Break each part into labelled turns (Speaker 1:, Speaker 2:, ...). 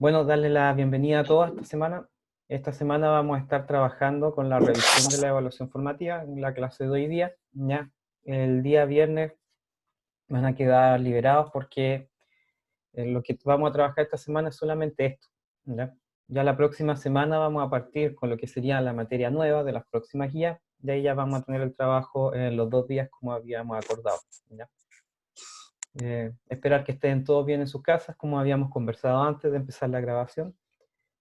Speaker 1: Bueno, darle la bienvenida a todos esta semana. Esta semana vamos a estar trabajando con la revisión de la evaluación formativa en la clase de hoy día. Ya el día viernes van a quedar liberados porque lo que vamos a trabajar esta semana es solamente esto. ¿Ya? Ya la próxima semana vamos a partir con lo que sería la materia nueva de las próximas guías. De ahí ya vamos a tener el trabajo en los 2 días como habíamos acordado. ¿Ya? Esperar que estén todos bien en sus casas, como habíamos conversado antes de empezar la grabación.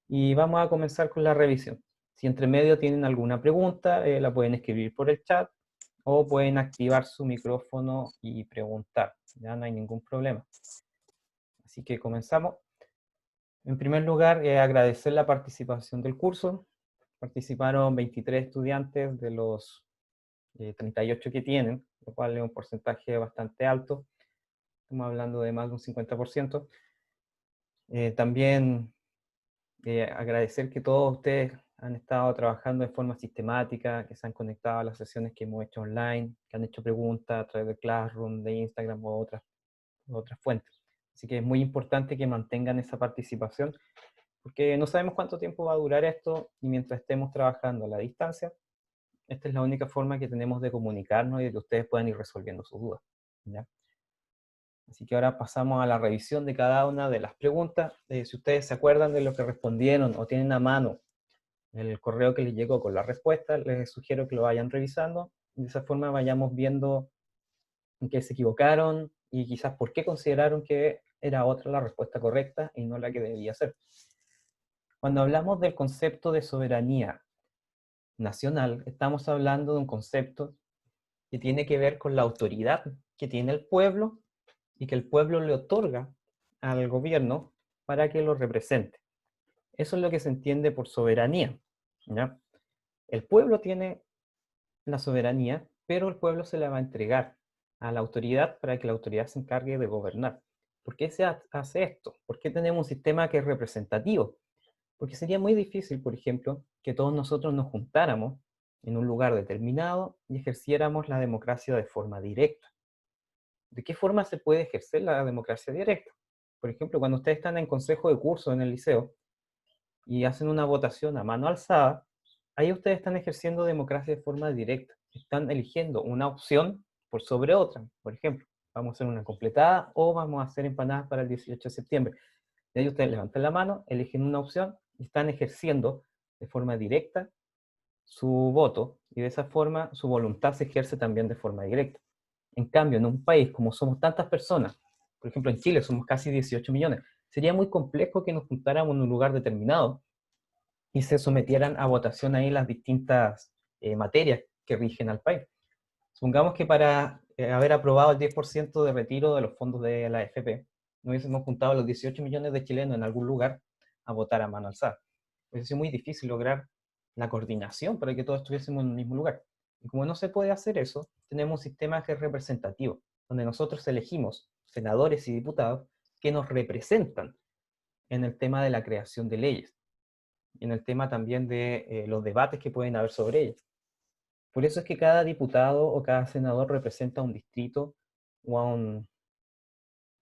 Speaker 1: Y vamos a comenzar con la revisión. Si entre medio tienen alguna pregunta, la pueden escribir por el chat o pueden activar su micrófono y preguntar. Ya no hay ningún problema. Así que comenzamos. En primer lugar, agradecer la participación del curso. Participaron 23 estudiantes de los 38 que tienen, lo cual es un porcentaje bastante alto. Estamos hablando de más de un 50%. También agradecer que todos ustedes han estado trabajando de forma sistemática, que se han conectado a las sesiones que hemos hecho online, que han hecho preguntas a través de Classroom, de Instagram o otras fuentes. Así que es muy importante que mantengan esa participación, porque no sabemos cuánto tiempo va a durar esto y mientras estemos trabajando a la distancia, esta es la única forma que tenemos de comunicarnos y de que ustedes puedan ir resolviendo sus dudas. ¿Ya? Así que ahora pasamos a la revisión de cada una de las preguntas. Si ustedes se acuerdan de lo que respondieron o tienen a mano el correo que les llegó con la respuesta, les sugiero que lo vayan revisando. De esa forma vayamos viendo en qué se equivocaron y quizás por qué consideraron que era otra la respuesta correcta y no la que debía ser. Cuando hablamos del concepto de soberanía nacional, estamos hablando de un concepto que tiene que ver con la autoridad que tiene el pueblo y que el pueblo le otorga al gobierno para que lo represente. Eso es lo que se entiende por soberanía. ¿Ya? El pueblo tiene la soberanía, pero el pueblo se la va a entregar a la autoridad para que la autoridad se encargue de gobernar. ¿Por qué se hace esto? ¿Por qué tenemos un sistema que es representativo? Porque sería muy difícil, por ejemplo, que todos nosotros nos juntáramos en un lugar determinado y ejerciéramos la democracia de forma directa. ¿De qué forma se puede ejercer la democracia directa? Por ejemplo, cuando ustedes están en consejo de curso en el liceo y hacen una votación a mano alzada, ahí ustedes están ejerciendo democracia de forma directa. Están eligiendo una opción por sobre otra. Por ejemplo, vamos a hacer una completada o vamos a hacer empanadas para el 18 de septiembre. Y ahí ustedes levantan la mano, eligen una opción y están ejerciendo de forma directa su voto y de esa forma su voluntad se ejerce también de forma directa. En cambio, en un país como somos tantas personas, por ejemplo en Chile somos casi 18 millones, sería muy complejo que nos juntáramos en un lugar determinado y se sometieran a votación ahí las distintas materias que rigen al país. Supongamos que para haber aprobado el 10% de retiro de los fondos de la AFP, nos hubiésemos juntado los 18 millones de chilenos en algún lugar a votar a mano alzada. Hubiese sido muy difícil lograr la coordinación para que todos estuviésemos en el mismo lugar. Y como no se puede hacer eso, tenemos un sistema que es representativo, donde nosotros elegimos senadores y diputados que nos representan en el tema de la creación de leyes y en el tema también de los debates que pueden haber sobre ellas. Por eso es que cada diputado o cada senador representa un distrito o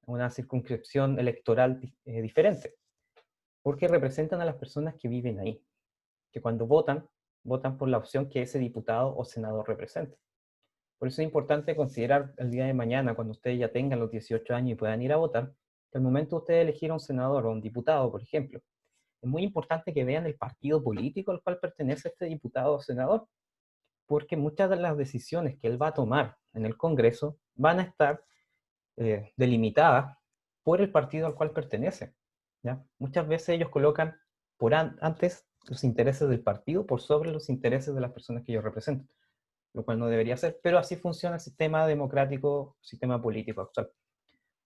Speaker 1: una circunscripción electoral diferente, porque representan a las personas que viven ahí, que cuando votan, votan por la opción que ese diputado o senador representa. Por eso es importante considerar el día de mañana, cuando ustedes ya tengan los 18 años y puedan ir a votar, que al momento de ustedes elegir a un senador o un diputado, por ejemplo, es muy importante que vean el partido político al cual pertenece este diputado o senador, porque muchas de las decisiones que él va a tomar en el Congreso van a estar delimitadas por el partido al cual pertenece. ¿Ya? Muchas veces ellos colocan antes los intereses del partido por sobre los intereses de las personas que ellos representan, lo cual no debería ser, pero así funciona el sistema democrático, sistema político actual.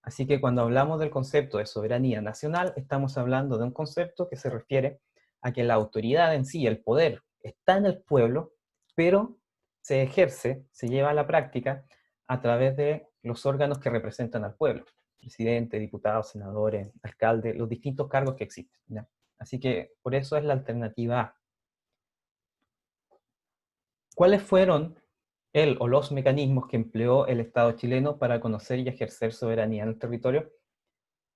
Speaker 1: Así que cuando hablamos del concepto de soberanía nacional, estamos hablando de un concepto que se refiere a que la autoridad en sí, el poder, está en el pueblo, pero se ejerce, se lleva a la práctica a través de los órganos que representan al pueblo. Presidente, diputados, senadores, alcalde, los distintos cargos que existen. ¿Ya? Así que por eso es la alternativa A. ¿Cuáles fueron el o los mecanismos que empleó el Estado chileno para conocer y ejercer soberanía en el territorio?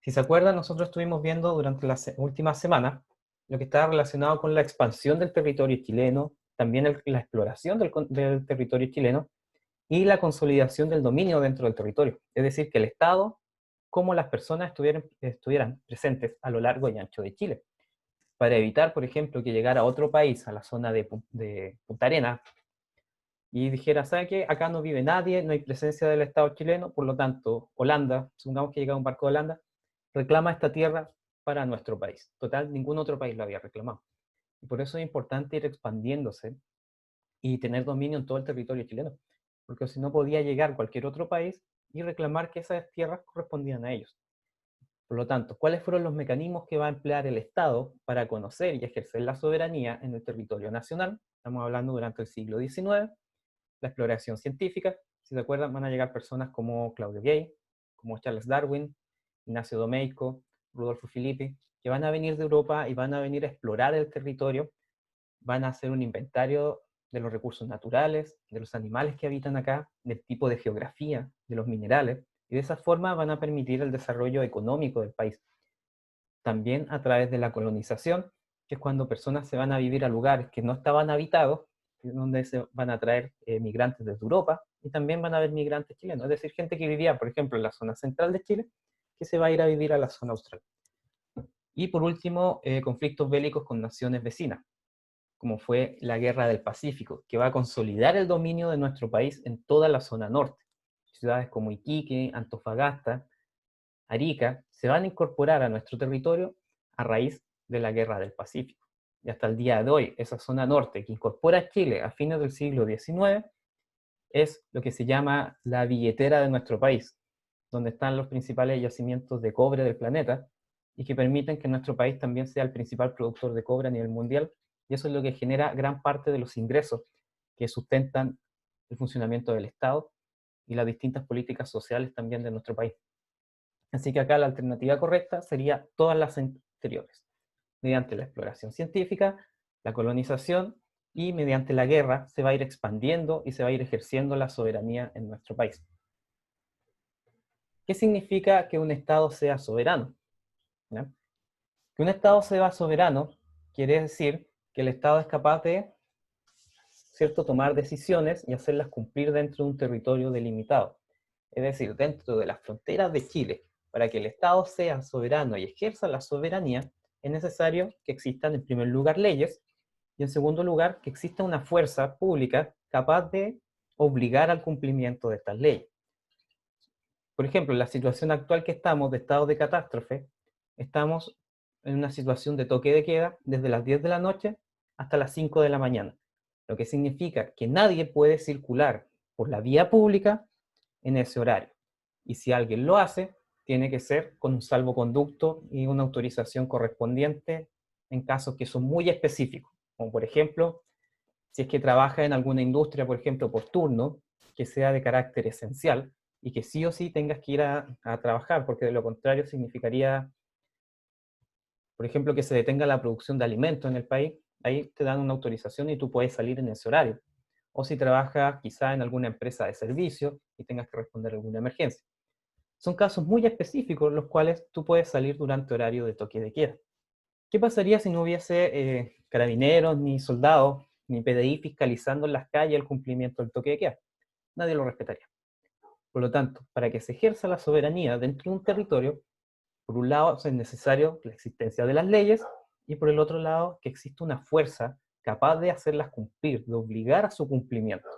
Speaker 1: Si se acuerdan, nosotros estuvimos viendo durante las últimas semanas lo que estaba relacionado con la expansión del territorio chileno, también la exploración del territorio chileno y la consolidación del dominio dentro del territorio. Es decir, que el Estado, como las personas estuvieran presentes a lo largo y ancho de Chile, para evitar, por ejemplo, que llegara otro país a la zona de Punta Arenas y dijera, ¿sabe qué? Acá no vive nadie, no hay presencia del Estado chileno, por lo tanto, Holanda, supongamos que llega un barco de Holanda, reclama esta tierra para nuestro país. Total, ningún otro país lo había reclamado. Y por eso es importante ir expandiéndose y tener dominio en todo el territorio chileno, porque si no podía llegar cualquier otro país y reclamar que esas tierras correspondían a ellos. Por lo tanto, ¿cuáles fueron los mecanismos que va a emplear el Estado para conocer y ejercer la soberanía en el territorio nacional? Estamos hablando durante el siglo XIX, la exploración científica. Si se acuerdan, van a llegar personas como Claudio Gay, como Charles Darwin, Ignacio Domeyko, Rudolfo Filippi, que van a venir de Europa y van a venir a explorar el territorio, van a hacer un inventario de los recursos naturales, de los animales que habitan acá, del tipo de geografía, de los minerales, y de esa forma van a permitir el desarrollo económico del país. También a través de la colonización, que es cuando personas se van a vivir a lugares que no estaban habitados, donde se van a traer migrantes desde Europa, y también van a haber migrantes chilenos, es decir, gente que vivía, por ejemplo, en la zona central de Chile, que se va a ir a vivir a la zona austral. Y por último, conflictos bélicos con naciones vecinas, como fue la Guerra del Pacífico, que va a consolidar el dominio de nuestro país en toda la zona norte. Ciudades como Iquique, Antofagasta, Arica, se van a incorporar a nuestro territorio a raíz de la Guerra del Pacífico. Y hasta el día de hoy, esa zona norte que incorpora Chile a fines del siglo XIX es lo que se llama la billetera de nuestro país, donde están los principales yacimientos de cobre del planeta y que permiten que nuestro país también sea el principal productor de cobre a nivel mundial, y eso es lo que genera gran parte de los ingresos que sustentan el funcionamiento del Estado y las distintas políticas sociales también de nuestro país. Así que acá la alternativa correcta sería todas las anteriores, mediante la exploración científica, la colonización y mediante la guerra se va a ir expandiendo y se va a ir ejerciendo la soberanía en nuestro país. ¿Qué significa que un Estado sea soberano? ¿Ya? Que un Estado sea soberano quiere decir que el Estado es capaz de, ¿cierto?, tomar decisiones y hacerlas cumplir dentro de un territorio delimitado. Es decir, dentro de las fronteras de Chile, para que el Estado sea soberano y ejerza la soberanía, es necesario que existan en primer lugar leyes y en segundo lugar que exista una fuerza pública capaz de obligar al cumplimiento de estas leyes. Por ejemplo, en la situación actual que estamos de estado de catástrofe, estamos en una situación de toque de queda desde las 10 de la noche hasta las 5 de la mañana, lo que significa que nadie puede circular por la vía pública en ese horario. Y si alguien lo hace, tiene que ser con un salvoconducto y una autorización correspondiente en casos que son muy específicos, como por ejemplo, si es que trabaja en alguna industria, por ejemplo, por turno, que sea de carácter esencial y que sí o sí tengas que ir a trabajar, porque de lo contrario significaría, por ejemplo, que se detenga la producción de alimentos en el país, ahí te dan una autorización y tú puedes salir en ese horario. O si trabajas quizá en alguna empresa de servicio y tengas que responder a alguna emergencia. Son casos muy específicos los cuales tú puedes salir durante horario de toque de queda. ¿Qué pasaría si no hubiese carabineros, ni soldados, ni PDI fiscalizando en las calles el cumplimiento del toque de queda? Nadie lo respetaría. Por lo tanto, para que se ejerza la soberanía dentro de un territorio, por un lado es necesario la existencia de las leyes y por el otro lado que exista una fuerza capaz de hacerlas cumplir, de obligar a su cumplimiento.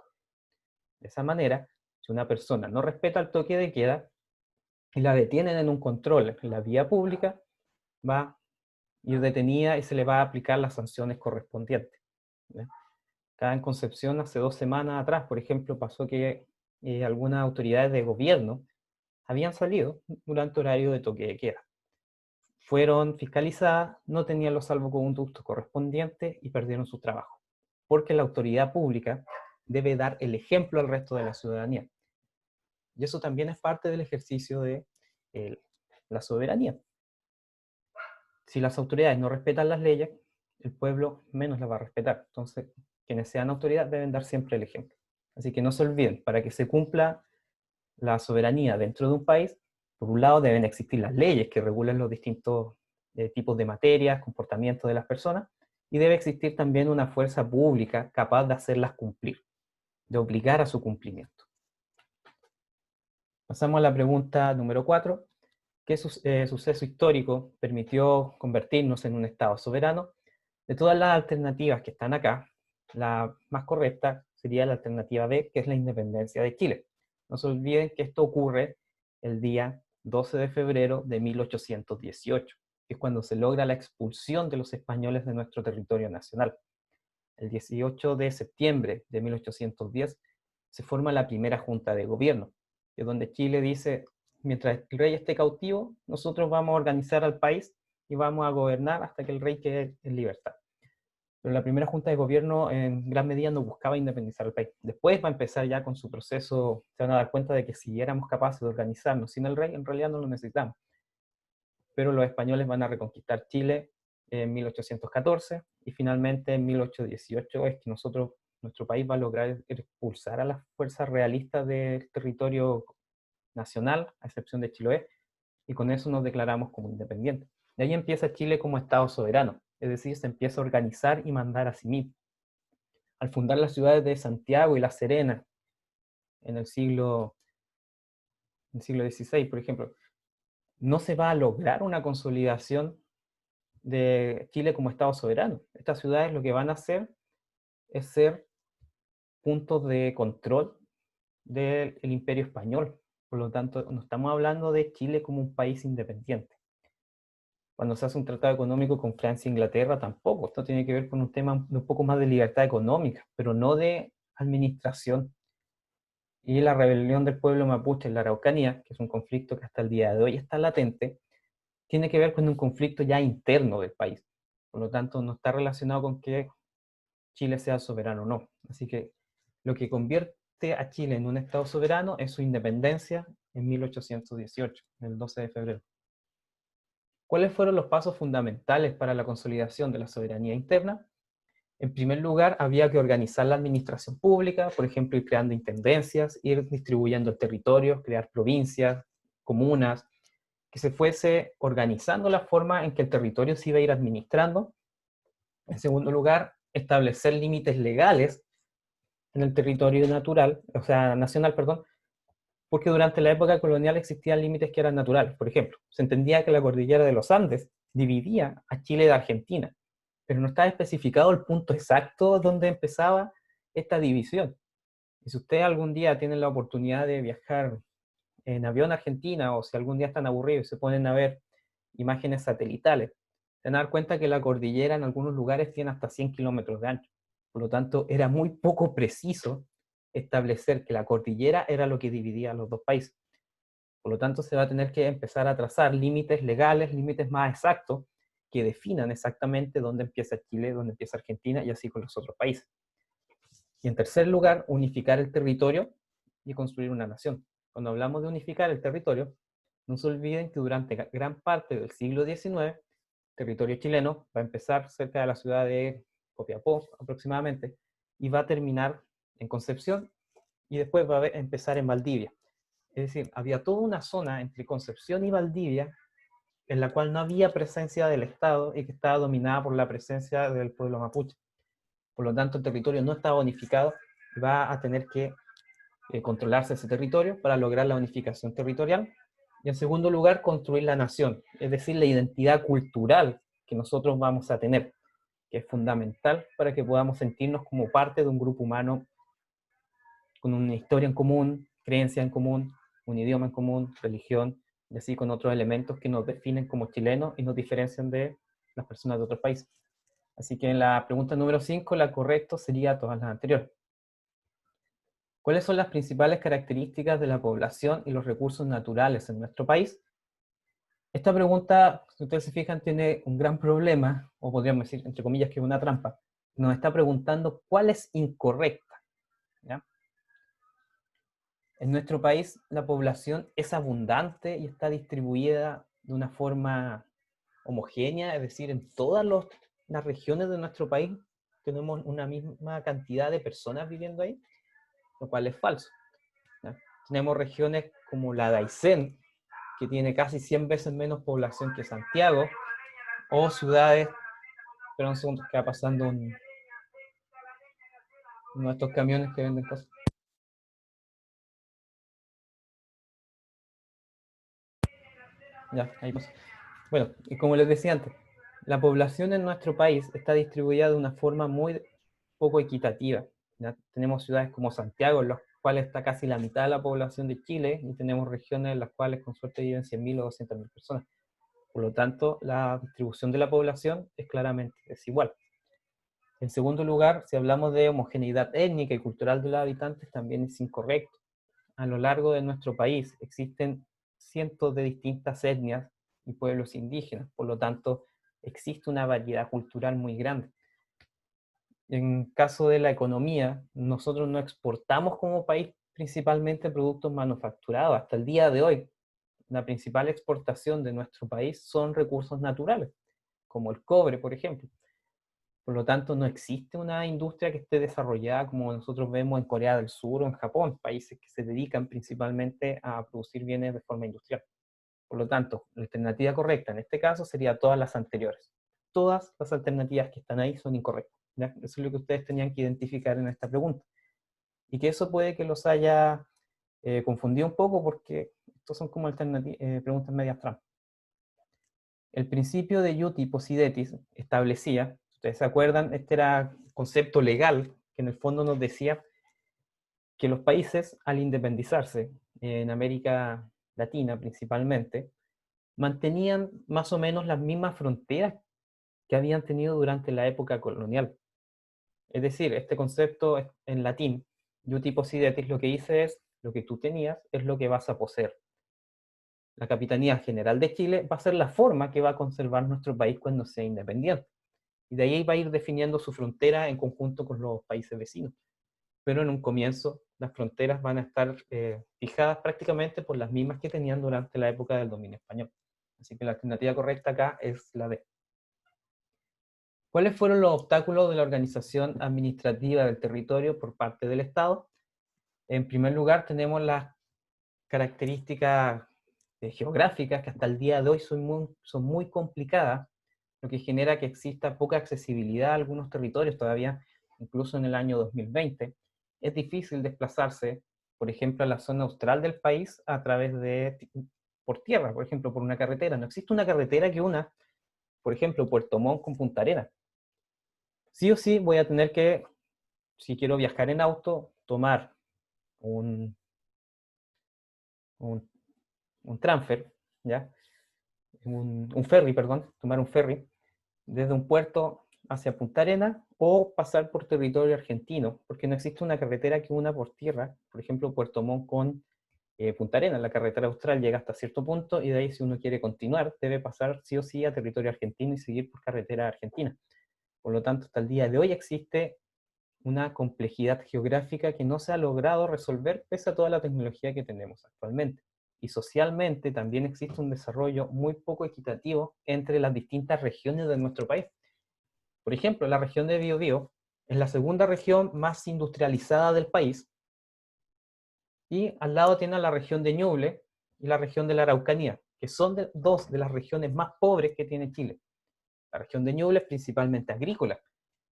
Speaker 1: De esa manera, si una persona no respeta el toque de queda y la detienen en un control en la vía pública, va a ir detenida y se le va a aplicar las sanciones correspondientes. ¿Ya? Acá en Concepción, hace 2 semanas atrás, por ejemplo, pasó que algunas autoridades de gobierno habían salido durante horario de toque de queda. Fueron fiscalizadas, no tenían los salvoconductos correspondientes y perdieron su trabajo. Porque la autoridad pública debe dar el ejemplo al resto de la ciudadanía. Y eso también es parte del ejercicio de la soberanía. Si las autoridades no respetan las leyes, el pueblo menos las va a respetar. Entonces, quienes sean autoridad deben dar siempre el ejemplo. Así que no se olviden, para que se cumpla la soberanía dentro de un país, Por un lado, deben existir las leyes que regulen los distintos tipos de materias, comportamientos de las personas, y debe existir también una fuerza pública capaz de hacerlas cumplir, de obligar a su cumplimiento. Pasamos a la pregunta número 4. ¿Qué suceso histórico permitió convertirnos en un Estado soberano? De todas las alternativas que están acá, la más correcta sería la alternativa B, que es la independencia de Chile. No se olviden que esto ocurre el día 12 de febrero de 1818, que es cuando se logra la expulsión de los españoles de nuestro territorio nacional. El 18 de septiembre de 1810 se forma la primera junta de gobierno, que es donde Chile dice, mientras el rey esté cautivo, nosotros vamos a organizar al país y vamos a gobernar hasta que el rey quede en libertad. Pero la primera junta de gobierno en gran medida no buscaba independizar al país. Después va a empezar ya con su proceso, se van a dar cuenta de que si éramos capaces de organizarnos sin el rey, en realidad no lo necesitamos. Pero los españoles van a reconquistar Chile en 1814 y finalmente en 1818 es que nuestro país va a lograr expulsar a las fuerzas realistas del territorio nacional, a excepción de Chiloé, y con eso nos declaramos como independientes. De ahí empieza Chile como Estado soberano, es decir, se empieza a organizar y mandar a sí mismo. Al fundar las ciudades de Santiago y La Serena en el siglo XVI, por ejemplo, no se va a lograr una consolidación de Chile como Estado soberano. Estas ciudades lo que van a hacer es ser puntos de control del imperio español. Por lo tanto, no estamos hablando de Chile como un país independiente. Cuando se hace un tratado económico con Francia e Inglaterra, tampoco. Esto tiene que ver con un tema de un poco más de libertad económica, pero no de administración. Y la rebelión del pueblo mapuche en la Araucanía, que es un conflicto que hasta el día de hoy está latente, tiene que ver con un conflicto ya interno del país. Por lo tanto, no está relacionado con que Chile sea soberano o no. Así que lo que convierte a Chile en un Estado soberano es su independencia en 1818, el 12 de febrero. ¿Cuáles fueron los pasos fundamentales para la consolidación de la soberanía interna? En primer lugar, había que organizar la administración pública, por ejemplo, ir creando intendencias, ir distribuyendo el territorio, crear provincias, comunas, que se fuese organizando la forma en que el territorio se iba a ir administrando. En segundo lugar, establecer límites legales en el territorio natural, o sea, nacional, perdón, porque durante la época colonial existían límites que eran naturales. Por ejemplo, se entendía que la cordillera de los Andes dividía a Chile de Argentina, pero no estaba especificado el punto exacto donde empezaba esta división. Y si ustedes algún día tienen la oportunidad de viajar en avión a Argentina, o si algún día están aburridos y se ponen a ver imágenes satelitales, se van a dar cuenta que la cordillera en algunos lugares tiene hasta 100 kilómetros de ancho. Por lo tanto, era muy poco preciso establecer que la cordillera era lo que dividía a los dos países. Por lo tanto, se va a tener que empezar a trazar límites legales, límites más exactos, que definan exactamente dónde empieza Chile, dónde empieza Argentina, y así con los otros países. Y en tercer lugar, unificar el territorio y construir una nación. Cuando hablamos de unificar el territorio, no se olviden que durante gran parte del siglo XIX, el territorio chileno va a empezar cerca de la ciudad de Copiapó aproximadamente, y va a terminar en Concepción, y después va a empezar en Valdivia. Es decir, había toda una zona entre Concepción y Valdivia en la cual no había presencia del Estado y que estaba dominada por la presencia del pueblo mapuche. Por lo tanto, el territorio no estaba unificado y va a tener que controlarse ese territorio para lograr la unificación territorial. Y en segundo lugar, construir la nación, es decir, la identidad cultural que nosotros vamos a tener, que es fundamental para que podamos sentirnos como parte de un grupo humano con una historia en común, creencia en común, un idioma en común, religión, y así con otros elementos que nos definen como chilenos y nos diferencian de las personas de otros países. Así que en la pregunta número 5, la correcta sería todas las anteriores. ¿Cuáles son las principales características de la población y los recursos naturales en nuestro país? Esta pregunta, si ustedes se fijan, tiene un gran problema, o podríamos decir, entre comillas, que es una trampa. Nos está preguntando cuál es incorrecta. ¿Ya? En nuestro país la población es abundante y está distribuida de una forma homogénea, es decir, en todas las regiones de nuestro país tenemos una misma cantidad de personas viviendo ahí, lo cual es falso. ¿Ya? Tenemos regiones como la de Aysén, que tiene casi 100 veces menos población que Santiago, o ciudades, pero un segundo, que va pasando uno de estos camiones que venden cosas. Ya, ahí pasa. Bueno, y como les decía antes, la población en nuestro país está distribuida de una forma muy poco equitativa. ¿Ya? Tenemos ciudades como Santiago, en las cuales está casi la mitad de la población de Chile, y tenemos regiones en las cuales con suerte viven 100.000 o 200.000 personas. Por lo tanto, la distribución de la población es claramente desigual. En segundo lugar, si hablamos de homogeneidad étnica y cultural de los habitantes, también es incorrecto. A lo largo de nuestro país existen cientos de distintas etnias y pueblos indígenas, por lo tanto, existe una variedad cultural muy grande. En caso de la economía, nosotros no exportamos como país principalmente productos manufacturados. Hasta el día de hoy, la principal exportación de nuestro país son recursos naturales, como el cobre, por ejemplo. Por lo tanto, no existe una industria que esté desarrollada como nosotros vemos en Corea del Sur o en Japón, países que se dedican principalmente a producir bienes de forma industrial. Por lo tanto, la alternativa correcta en este caso sería todas las anteriores. Todas las alternativas que están ahí son incorrectas. ¿Ya? Eso es lo que ustedes tenían que identificar en esta pregunta. Y que eso puede que los haya confundido un poco porque estos son como preguntas medias trampas. El principio de iuti possidetis establecía, ustedes se acuerdan, este era concepto legal que en el fondo nos decía que los países al independizarse, en América Latina principalmente, mantenían más o menos las mismas fronteras que habían tenido durante la época colonial. Es decir, este concepto en latín, iuti possidetis, lo que dice es, lo que tú tenías es lo que vas a poseer. La Capitanía General de Chile va a ser la forma que va a conservar nuestro país cuando sea independiente. Y de ahí va a ir definiendo su frontera en conjunto con los países vecinos. Pero en un comienzo las fronteras van a estar fijadas prácticamente por las mismas que tenían durante la época del dominio español. Así que la alternativa correcta acá es la D. ¿Cuáles fueron los obstáculos de la organización administrativa del territorio por parte del Estado? En primer lugar, tenemos las características geográficas que hasta el día de hoy son muy complicadas, lo que genera que exista poca accesibilidad a algunos territorios todavía, incluso en el año 2020. Es difícil desplazarse, por ejemplo, a la zona austral del país a través por tierra, por ejemplo, por una carretera. No existe una carretera que una, por ejemplo, Puerto Montt con Punta Arenas. Sí o sí voy a tener que, si quiero viajar en auto, tomar un, un, un transfer, ¿ya? Un ferry, perdón, tomar un ferry desde un puerto hacia Punta Arenas o pasar por territorio argentino, porque no existe una carretera que una por tierra, por ejemplo, Puerto Montt con Punta Arenas. La carretera austral llega hasta cierto punto y de ahí si uno quiere continuar debe pasar sí o sí a territorio argentino y seguir por carretera argentina. Por lo tanto, hasta el día de hoy existe una complejidad geográfica que no se ha logrado resolver pese a toda la tecnología que tenemos actualmente. Y socialmente también existe un desarrollo muy poco equitativo entre las distintas regiones de nuestro país. Por ejemplo, la región de Biobío es la segunda región más industrializada del país y al lado tiene la región de Ñuble y la región de la Araucanía, que son dos de las regiones más pobres que tiene Chile. La región de Ñuble es principalmente agrícola,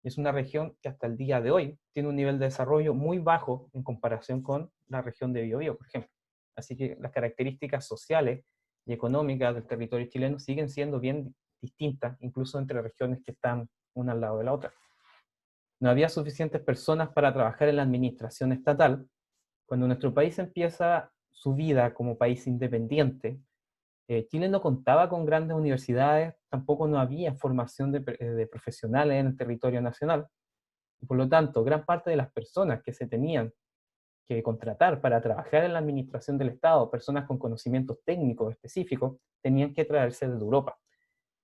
Speaker 1: es una región que hasta el día de hoy tiene un nivel de desarrollo muy bajo en comparación con la región de Biobío, por ejemplo. Así que las características sociales y económicas del territorio chileno siguen siendo bien distintas, incluso entre regiones que están una al lado de la otra. No había suficientes personas para trabajar en la administración estatal. Cuando nuestro país empieza su vida como país independiente, Chile no contaba con grandes universidades, tampoco no había formación de profesionales en el territorio nacional, y por lo tanto, gran parte de las personas que se tenían que contratar para trabajar en la administración del Estado, personas con conocimientos técnicos específicos, tenían que traerse desde Europa.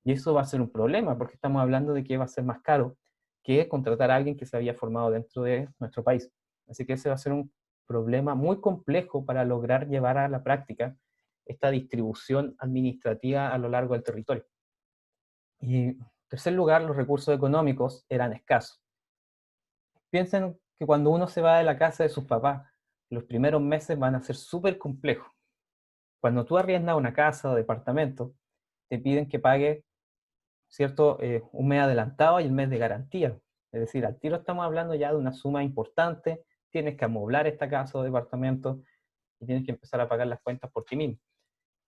Speaker 1: Y eso va a ser un problema, porque estamos hablando de que va a ser más caro que contratar a alguien que se había formado dentro de nuestro país. Así que ese va a ser un problema muy complejo para lograr llevar a la práctica esta distribución administrativa a lo largo del territorio. Y en tercer lugar, los recursos económicos eran escasos. Piensen que cuando uno se va de la casa de sus papás, los primeros meses van a ser súper complejos. Cuando tú arriendas una casa o departamento, te piden que pagues, ¿cierto? Un mes adelantado y el mes de garantía. Es decir, al tiro estamos hablando ya de una suma importante, tienes que amoblar esta casa o departamento y tienes que empezar a pagar las cuentas por ti mismo.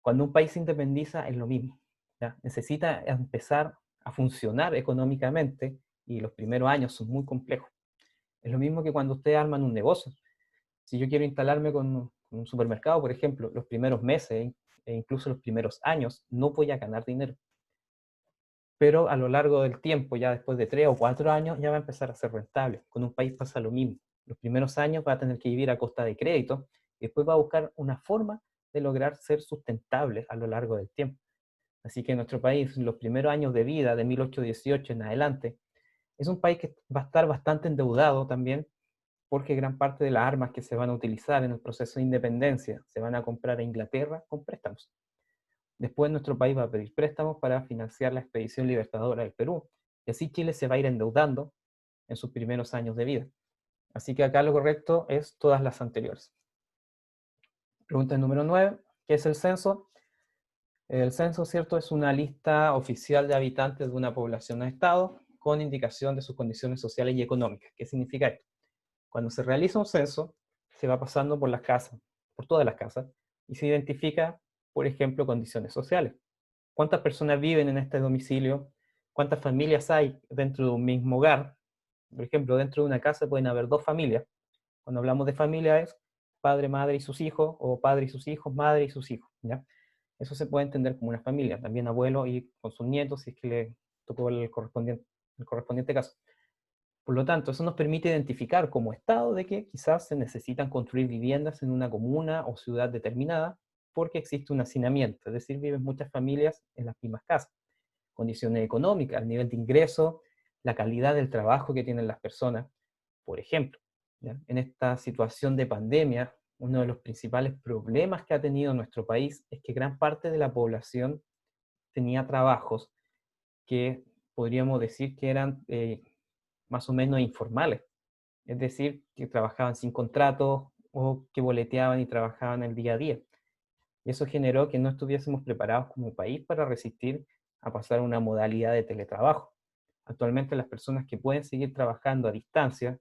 Speaker 1: Cuando un país se independiza es lo mismo, ¿ya? Necesita empezar a funcionar económicamente y los primeros años son muy complejos. Es lo mismo que cuando ustedes arman un negocio. Si yo quiero instalarme con un supermercado, por ejemplo, los primeros meses e incluso los primeros años no voy a ganar dinero. Pero a lo largo del tiempo, ya después de 3 o 4 años, ya va a empezar a ser rentable. Con un país pasa lo mismo. Los primeros años va a tener que vivir a costa de crédito y después va a buscar una forma de lograr ser sustentable a lo largo del tiempo. Así que nuestro país, en los primeros años de vida, de 1818 en adelante, es un país que va a estar bastante endeudado también, porque gran parte de las armas que se van a utilizar en el proceso de independencia se van a comprar a Inglaterra con préstamos. Después nuestro país va a pedir préstamos para financiar la expedición libertadora del Perú, y así Chile se va a ir endeudando en sus primeros años de vida. Así que acá lo correcto es todas las anteriores. Pregunta número 9, ¿qué es el censo? El censo, ¿cierto? Es una lista oficial de habitantes de una población o estado con indicación de sus condiciones sociales y económicas. ¿Qué significa esto? Cuando se realiza un censo, se va pasando por las casas, por todas las casas, y se identifica, por ejemplo, condiciones sociales. ¿Cuántas personas viven en este domicilio? ¿Cuántas familias hay dentro de un mismo hogar? Por ejemplo, dentro de una casa pueden haber 2 familias. Cuando hablamos de familia es padre, madre y sus hijos, o padre y sus hijos, madre y sus hijos, ¿ya? Eso se puede entender como una familia. También abuelo y con sus nietos, si es que le tocó el correspondiente caso. Por lo tanto, eso nos permite identificar como Estado de que quizás se necesitan construir viviendas en una comuna o ciudad determinada porque existe un hacinamiento, es decir, viven muchas familias en las mismas casas. Condiciones económicas, el nivel de ingreso, la calidad del trabajo que tienen las personas, por ejemplo. ¿Ya? En esta situación de pandemia, uno de los principales problemas que ha tenido nuestro país es que gran parte de la población tenía trabajos que podríamos decir que eran más o menos informales, es decir, que trabajaban sin contrato o que boleteaban y trabajaban el día a día. Y eso generó que no estuviésemos preparados como país para resistir a pasar a una modalidad de teletrabajo. Actualmente las personas que pueden seguir trabajando a distancia,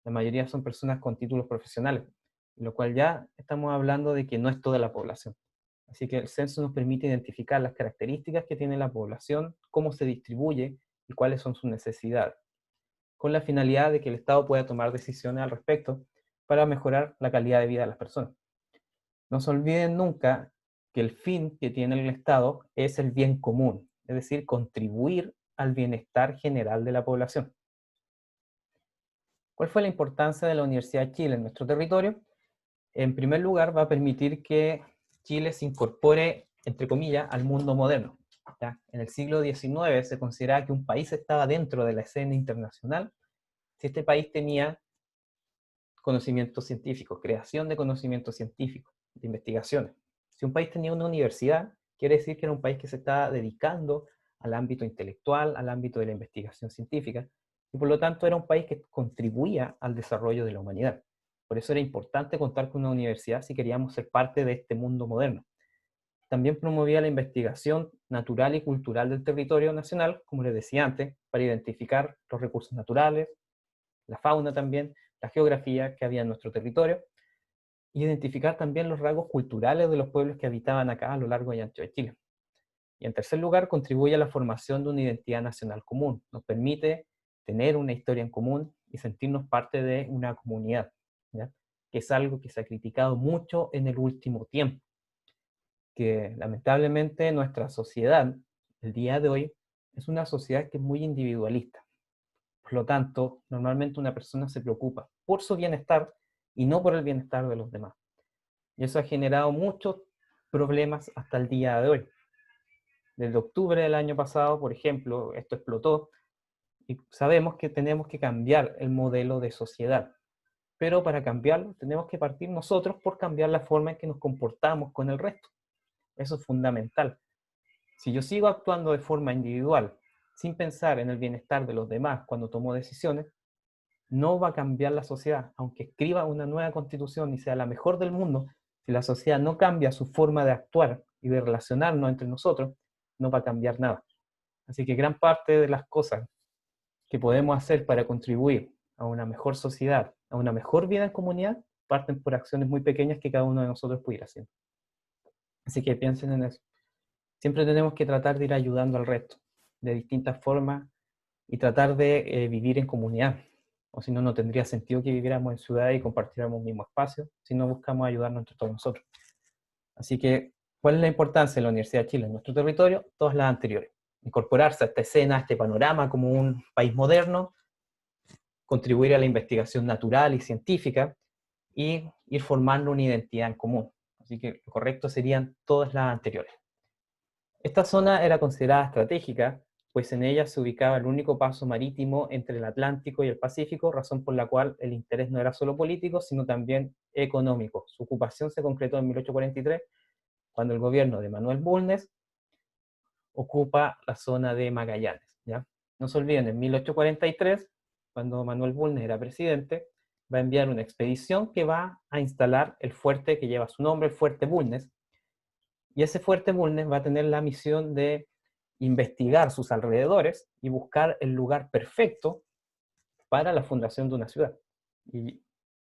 Speaker 1: la mayoría son personas con títulos profesionales, lo cual ya estamos hablando de que no es toda la población. Así que el censo nos permite identificar las características que tiene la población, cómo se distribuye y cuáles son sus necesidades, con la finalidad de que el Estado pueda tomar decisiones al respecto para mejorar la calidad de vida de las personas. No se olviden nunca que el fin que tiene el Estado es el bien común, es decir, contribuir al bienestar general de la población. ¿Cuál fue la importancia de la Universidad de Chile en nuestro territorio? En primer lugar, va a permitir que Chile se incorpore, entre comillas, al mundo moderno. ¿Ya? En el siglo XIX se consideraba que un país estaba dentro de la escena internacional si este país tenía conocimientos científicos, creación de conocimientos científicos, de investigaciones. Si un país tenía una universidad, quiere decir que era un país que se estaba dedicando al ámbito intelectual, al ámbito de la investigación científica, y por lo tanto era un país que contribuía al desarrollo de la humanidad. Por eso era importante contar con una universidad si queríamos ser parte de este mundo moderno. También promovía la investigación natural y cultural del territorio nacional, como les decía antes, para identificar los recursos naturales, la fauna también, la geografía que había en nuestro territorio, y identificar también los rasgos culturales de los pueblos que habitaban acá a lo largo y ancho de Chile. Y en tercer lugar, contribuye a la formación de una identidad nacional común. Nos permite tener una historia en común y sentirnos parte de una comunidad, ¿ya? Que es algo que se ha criticado mucho en el último tiempo, que lamentablemente nuestra sociedad, el día de hoy, es una sociedad que es muy individualista. Por lo tanto, normalmente una persona se preocupa por su bienestar y no por el bienestar de los demás. Y eso ha generado muchos problemas hasta el día de hoy. Desde octubre del año pasado, por ejemplo, esto explotó y sabemos que tenemos que cambiar el modelo de sociedad. Pero para cambiarlo tenemos que partir nosotros por cambiar la forma en que nos comportamos con el resto. Eso es fundamental. Si yo sigo actuando de forma individual, sin pensar en el bienestar de los demás cuando tomo decisiones, no va a cambiar la sociedad. Aunque escriba una nueva constitución y sea la mejor del mundo, Si la sociedad no cambia su forma de actuar y de relacionarnos entre nosotros, no va a cambiar nada. Así que gran parte de las cosas que podemos hacer para contribuir a una mejor sociedad, a una mejor vida en comunidad, parten por acciones muy pequeñas que cada uno de nosotros pudiera hacer. Así que piensen en eso. Siempre tenemos que tratar de ir ayudando al resto, de distintas formas, y tratar de vivir en comunidad. O si no, no tendría sentido que viviéramos en ciudades y compartiéramos un mismo espacio, si no buscamos ayudarnos entre todos nosotros. Así que, ¿cuál es la importancia de la Universidad de Chile en nuestro territorio? Todas las anteriores. Incorporarse a esta escena, a este panorama como un país moderno, contribuir a la investigación natural y científica, y ir formando una identidad en común. Así que lo correcto serían todas las anteriores. Esta zona era considerada estratégica, pues en ella se ubicaba el único paso marítimo entre el Atlántico y el Pacífico, razón por la cual el interés no era solo político, sino también económico. Su ocupación se concretó en 1843, cuando el gobierno de Manuel Bulnes ocupa la zona de Magallanes, ¿ya? No se olviden, en 1843, cuando Manuel Bulnes era presidente, va a enviar una expedición que va a instalar el fuerte que lleva su nombre, el Fuerte Bulnes, y ese Fuerte Bulnes va a tener la misión de investigar sus alrededores y buscar el lugar perfecto para la fundación de una ciudad, y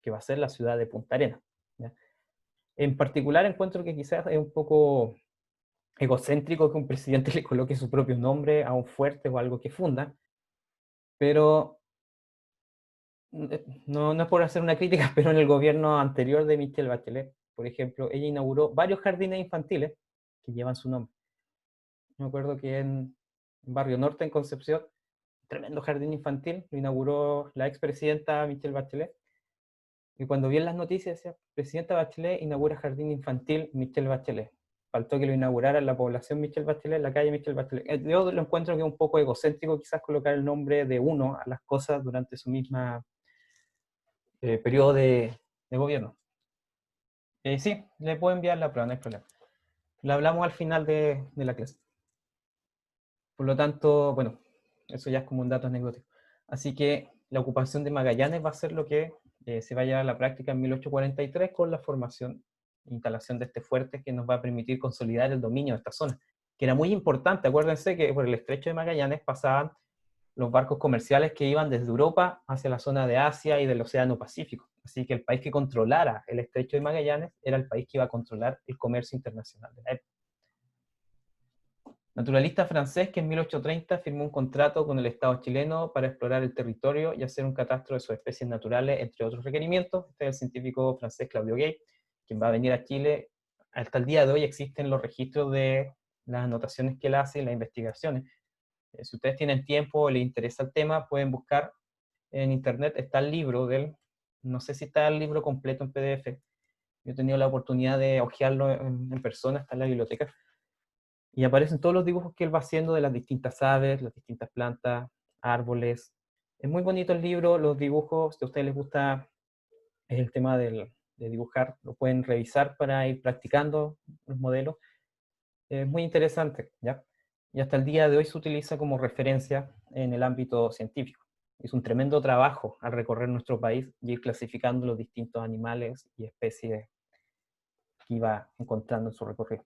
Speaker 1: que va a ser la ciudad de Punta Arenas, ¿ya? En particular encuentro que quizás es un poco egocéntrico que un presidente le coloque su propio nombre a un fuerte o algo que funda, pero no es por hacer una crítica, pero en el gobierno anterior de Michelle Bachelet, por ejemplo, ella inauguró varios jardines infantiles que llevan su nombre. Me acuerdo que en Barrio Norte, en Concepción, tremendo jardín infantil, lo inauguró la expresidenta Michelle Bachelet. Y cuando vi en las noticias decía, Presidenta Bachelet inaugura jardín infantil Michelle Bachelet. Faltó que lo inaugurara en la población Michelle Bachelet, en la calle Michelle Bachelet. Yo lo encuentro que es un poco egocéntrico quizás colocar el nombre de uno a las cosas durante su misma periodo de gobierno. Sí, le puedo enviar la prueba, no hay problema. La hablamos al final de la clase. Por lo tanto, bueno, eso ya es como un dato anecdótico. Así que la ocupación de Magallanes va a ser lo que se va a llevar a la práctica en 1843 con la formación e instalación de este fuerte que nos va a permitir consolidar el dominio de esta zona, que era muy importante. Acuérdense que por el estrecho de Magallanes pasaban los barcos comerciales que iban desde Europa hacia la zona de Asia y del Océano Pacífico. Así que el país que controlara el estrecho de Magallanes era el país que iba a controlar el comercio internacional de la época. Naturalista francés que en 1830 firmó un contrato con el Estado chileno para explorar el territorio y hacer un catastro de sus especies naturales, entre otros requerimientos. Este es el científico francés Claudio Gay, quien va a venir a Chile. Hasta el día de hoy existen los registros de las anotaciones que él hace y las investigaciones. Si ustedes tienen tiempo o les interesa el tema, pueden buscar en internet, está el libro de él. No sé si está el libro completo en PDF. Yo he tenido la oportunidad de hojearlo en persona, está en la biblioteca. Y aparecen todos los dibujos que él va haciendo de las distintas aves, las distintas plantas, árboles. Es muy bonito el libro, los dibujos, si a ustedes les gusta el tema de dibujar, lo pueden revisar para ir practicando los modelos. Es muy interesante, ¿ya? Y hasta el día de hoy se utiliza como referencia en el ámbito científico. Es un tremendo trabajo al recorrer nuestro país y ir clasificando los distintos animales y especies que iba encontrando en su recorrido.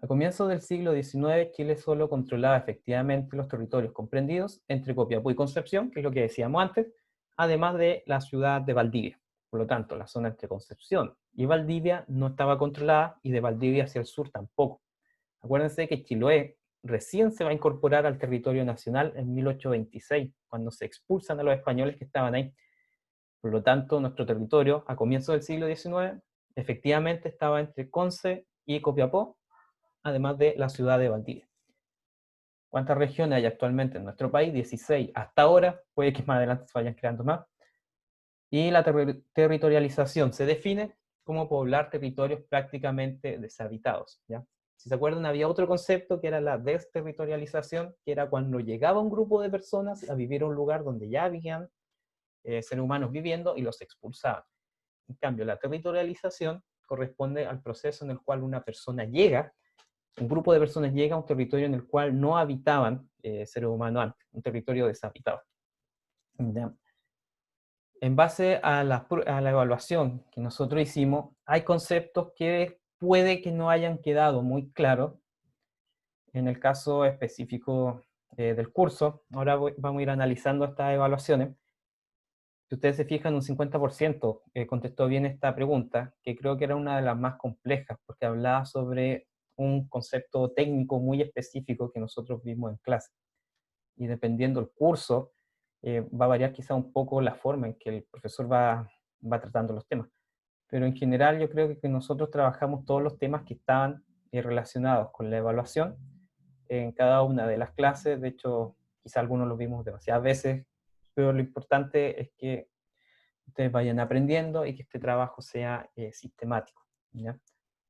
Speaker 1: A comienzos del siglo XIX, Chile solo controlaba efectivamente los territorios comprendidos entre Copiapó y Concepción, que es lo que decíamos antes, además de la ciudad de Valdivia. Por lo tanto, la zona entre Concepción y Valdivia no estaba controlada y de Valdivia hacia el sur tampoco. Acuérdense que Chiloé recién se va a incorporar al territorio nacional en 1826, cuando se expulsan a los españoles que estaban ahí. Por lo tanto, nuestro territorio, a comienzos del siglo XIX, efectivamente estaba entre Conce y Copiapó, además de la ciudad de Valdivia. ¿Cuántas regiones hay actualmente en nuestro país? 16 hasta ahora, puede que más adelante se vayan creando más. Y la territorialización se define como poblar territorios prácticamente deshabitados, ¿ya? Si se acuerdan, había otro concepto que era la desterritorialización, que era cuando llegaba un grupo de personas a vivir a un lugar donde ya habían seres humanos viviendo y los expulsaban. En cambio, la territorialización corresponde al proceso en el cual una persona llega, un grupo de personas llega a un territorio en el cual no habitaban seres humanos antes, un territorio deshabitado. ¿Ya? en base a a la evaluación que nosotros hicimos, hay conceptos que puede que no hayan quedado muy claros en el caso específico del curso. Ahora vamos a ir analizando estas evaluaciones. Si ustedes se fijan, un 50% contestó bien esta pregunta, que creo que era una de las más complejas, porque hablaba sobre un concepto técnico muy específico que nosotros vimos en clase. Y dependiendo del curso, va a variar quizá un poco la forma en que el profesor va tratando los temas. Pero en general yo creo que nosotros trabajamos todos los temas que estaban relacionados con la evaluación en cada una de las clases. De hecho, quizá algunos los vimos demasiadas veces, pero lo importante es que ustedes vayan aprendiendo y que este trabajo sea sistemático, ¿ya?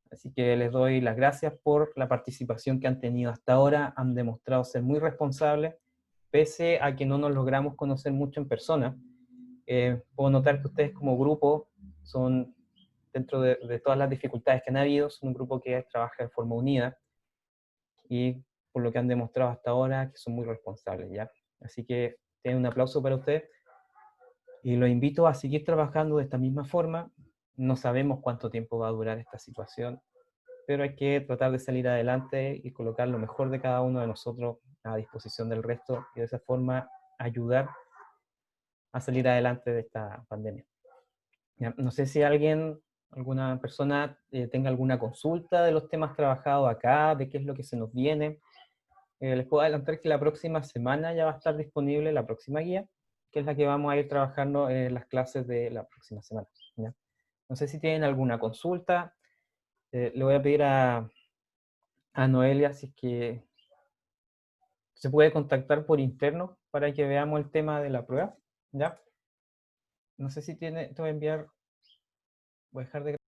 Speaker 1: Así que les doy las gracias por la participación que han tenido hasta ahora. Han demostrado ser muy responsables, pese a que no nos logramos conocer mucho en persona. Puedo notar que ustedes como grupo son, dentro de todas las dificultades que han habido, son un grupo que trabaja de forma unida y por lo que han demostrado hasta ahora, que son muy responsables, ¿ya? Así que tienen un aplauso para ustedes y los invito a seguir trabajando de esta misma forma. No sabemos cuánto tiempo va a durar esta situación, pero hay que tratar de salir adelante y colocar lo mejor de cada uno de nosotros a disposición del resto y de esa forma ayudar a salir adelante de esta pandemia. Ya, no sé si alguna persona tenga alguna consulta de los temas trabajados acá, de qué es lo que se nos viene. Les puedo adelantar que la próxima semana ya va a estar disponible la próxima guía, que es la que vamos a ir trabajando en las clases de la próxima semana, ¿ya? No sé si tienen alguna consulta. Le voy a pedir a Noelia si es que se puede contactar por interno para que veamos el tema de la prueba, ¿ya? No sé si te voy a enviar, voy a dejar de